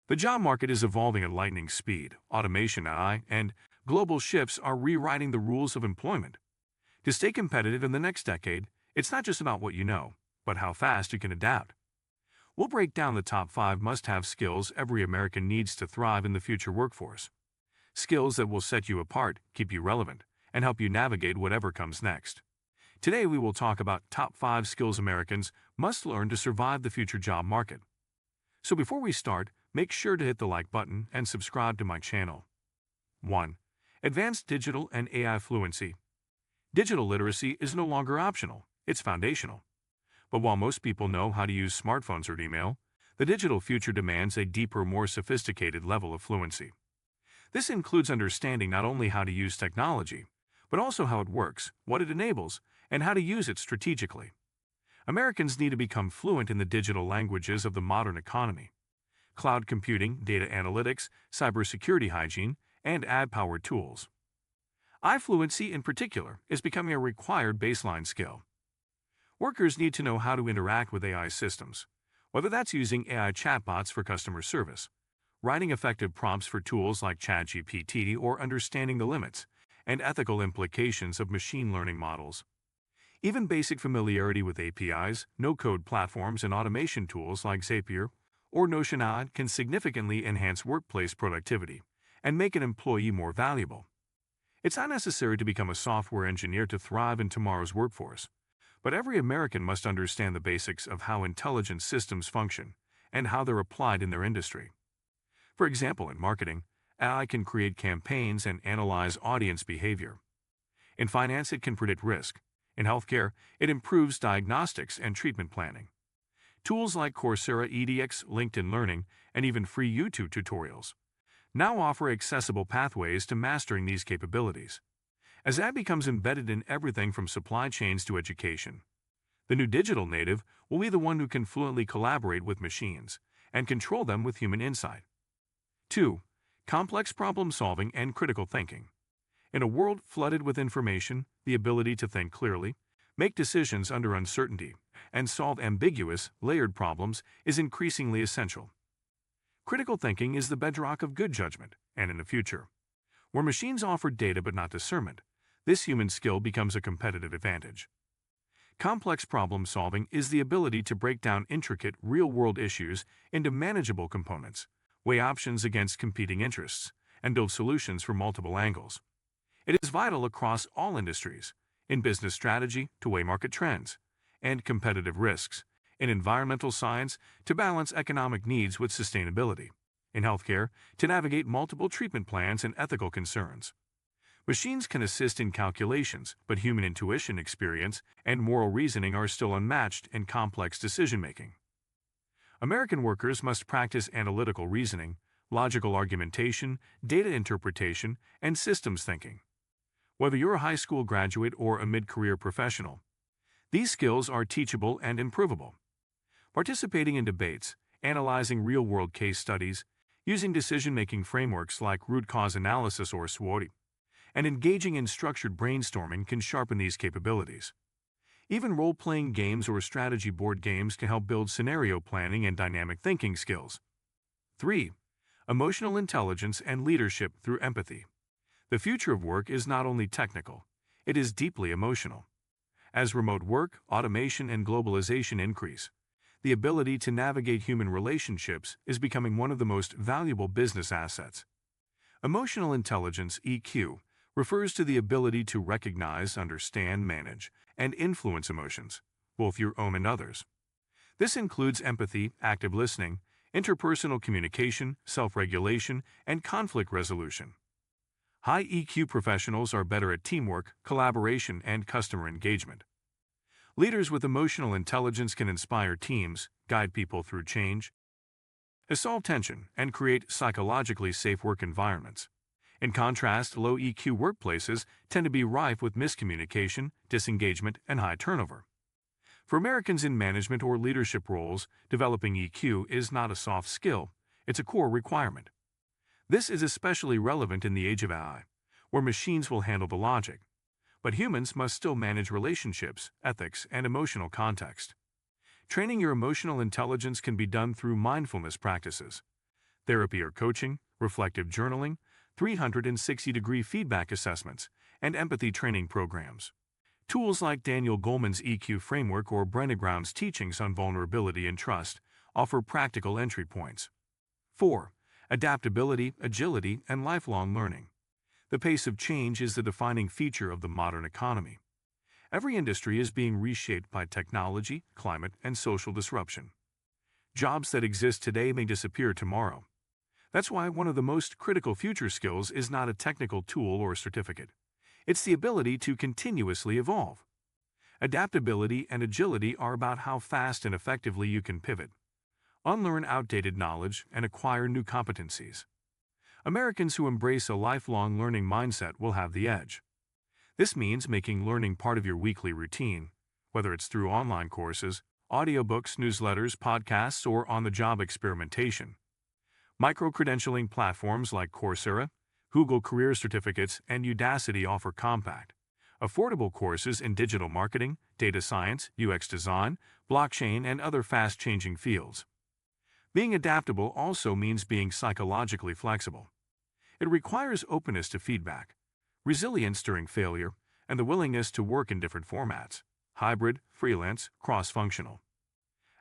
The job market is evolving at lightning speed. Automation, AI, and global shifts are rewriting the rules of employment. To stay competitive in the next decade, it's not just about what you know, but how fast you can adapt. We'll break down the top 5 must-have skills every American needs to thrive in the future workforce. Skills that will set you apart, keep you relevant, and help you navigate whatever comes next. Today we will talk about top 5 skills Americans must learn to survive the future job market. So before we start, make sure to hit the like button and subscribe to my channel. 1. Advanced digital and AI fluency. Digital literacy is no longer optional, it's foundational. But while most people know how to use smartphones or email, the digital future demands a deeper, more sophisticated level of fluency. This includes understanding not only how to use technology, but also how it works, what it enables, and how to use it strategically. Americans need to become fluent in the digital languages of the modern economy. Cloud computing, data analytics, cybersecurity hygiene, and ad-powered tools. iFluency in particular is becoming a required baseline skill. Workers need to know how to interact with AI systems, whether that's using AI chatbots for customer service, writing effective prompts for tools like ChatGPT, or understanding the limits and ethical implications of machine learning models. Even basic familiarity with APIs, no-code platforms, and automation tools like Zapier or Notion can significantly enhance workplace productivity and make an employee more valuable. It's not necessary to become a software engineer to thrive in tomorrow's workforce, but every American must understand the basics of how intelligent systems function and how they're applied in their industry. For example, in marketing, AI can create campaigns and analyze audience behavior. In finance, it can predict risk. In healthcare, it improves diagnostics and treatment planning. Tools like Coursera, edX, LinkedIn Learning, and even free YouTube tutorials now offer accessible pathways to mastering these capabilities. As AI becomes embedded in everything from supply chains to education, the new digital native will be the one who can fluently collaborate with machines and control them with human insight. 2. Complex problem solving and critical thinking. In a world flooded with information, the ability to think clearly, make decisions under uncertainty, and solve ambiguous, layered problems is increasingly essential. Critical thinking is the bedrock of good judgment, and in the future, where machines offer data but not discernment, this human skill becomes a competitive advantage. Complex problem solving is the ability to break down intricate, real-world issues into manageable components, weigh options against competing interests, and build solutions from multiple angles. It is vital across all industries, in business strategy to weigh market trends and competitive risks, in environmental science to balance economic needs with sustainability, in healthcare to navigate multiple treatment plans and ethical concerns. Machines can assist in calculations, but human intuition, experience, and moral reasoning are still unmatched in complex decision-making. American workers must practice analytical reasoning, logical argumentation, data interpretation, and systems thinking. Whether you're a high school graduate or a mid-career professional, these skills are teachable and improvable. Participating in debates, analyzing real-world case studies, using decision-making frameworks like root cause analysis or SWOT, and engaging in structured brainstorming can sharpen these capabilities. Even role-playing games or strategy board games can help build scenario planning and dynamic thinking skills. 3. Emotional intelligence and leadership through empathy. The future of work is not only technical, it is deeply emotional. As remote work, automation, and globalization increase, the ability to navigate human relationships is becoming one of the most valuable business assets. Emotional intelligence, EQ, refers to the ability to recognize, understand, manage, and influence emotions, both your own and others. This includes empathy, active listening, interpersonal communication, self-regulation, and conflict resolution. High EQ professionals are better at teamwork, collaboration, and customer engagement. Leaders with emotional intelligence can inspire teams, guide people through change, solve tension, and create psychologically safe work environments. In contrast, low EQ workplaces tend to be rife with miscommunication, disengagement, and high turnover. For Americans in management or leadership roles, developing EQ is not a soft skill, it's a core requirement. This is especially relevant in the age of AI, where machines will handle the logic, but humans must still manage relationships, ethics, and emotional context. Training your emotional intelligence can be done through mindfulness practices. therapy or coaching, reflective journaling, 360-degree feedback assessments, and empathy training programs. Tools like Daniel Goleman's EQ framework or Brené Brown's teachings on vulnerability and trust offer practical entry points. 4. Adaptability, agility, and lifelong learning. The pace of change is the defining feature of the modern economy. Every industry is being reshaped by technology, climate, and social disruption. Jobs that exist today may disappear tomorrow. That's why one of the most critical future skills is not a technical tool or certificate. It's the ability to continuously evolve. Adaptability and agility are about how fast and effectively you can pivot, unlearn outdated knowledge, and acquire new competencies. Americans who embrace a lifelong learning mindset will have the edge. This means making learning part of your weekly routine, whether it's through online courses, audiobooks, newsletters, podcasts, or on-the-job experimentation. Micro-credentialing platforms like Coursera, Google Career Certificates, and Udacity offer compact, affordable courses in digital marketing, data science, UX design, blockchain, and other fast-changing fields. Being adaptable also means being psychologically flexible. It requires openness to feedback, resilience during failure, and the willingness to work in different formats: hybrid, freelance, cross-functional.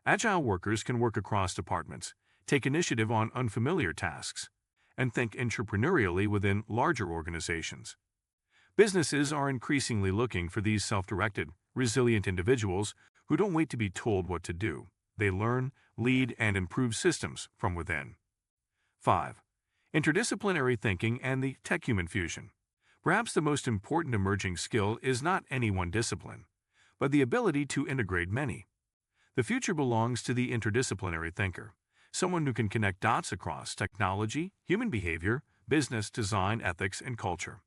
Agile workers can work across departments, take initiative on unfamiliar tasks, and think entrepreneurially within larger organizations. Businesses are increasingly looking for these self-directed, resilient individuals who don't wait to be told what to do. They learn, lead, and improve systems from within. 5. Interdisciplinary thinking and the tech-human fusion. Perhaps the most important emerging skill is not any one discipline, but the ability to integrate many. The future belongs to the interdisciplinary thinker, someone who can connect dots across technology, human behavior, business, design, ethics, and culture.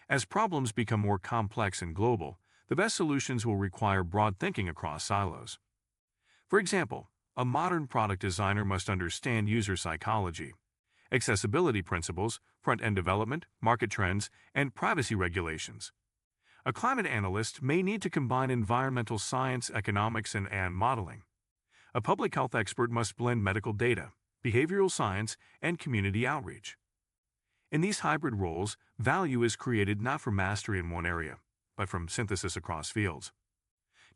As problems become more complex and global, the best solutions will require broad thinking across silos. For example, a modern product designer must understand user psychology, accessibility principles, front-end development, market trends, and privacy regulations. A climate analyst may need to combine environmental science, economics, and modeling. A public health expert must blend medical data, behavioral science, and community outreach. In these hybrid roles, value is created not from mastery in one area, but from synthesis across fields.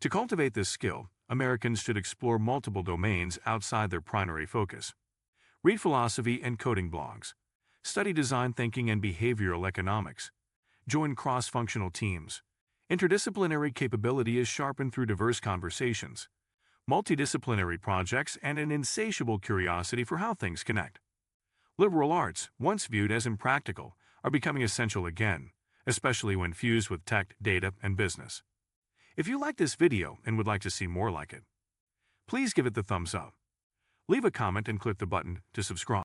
To cultivate this skill, Americans should explore multiple domains outside their primary focus. Read philosophy and coding blogs. Study design thinking and behavioral economics. Join cross-functional teams. Interdisciplinary capability is sharpened through diverse conversations, multidisciplinary projects, and an insatiable curiosity for how things connect. Liberal arts, once viewed as impractical, are becoming essential again, especially when fused with tech, data, and business. If you like this video and would like to see more like it, please give it the thumbs up. Leave a comment and click the button to subscribe.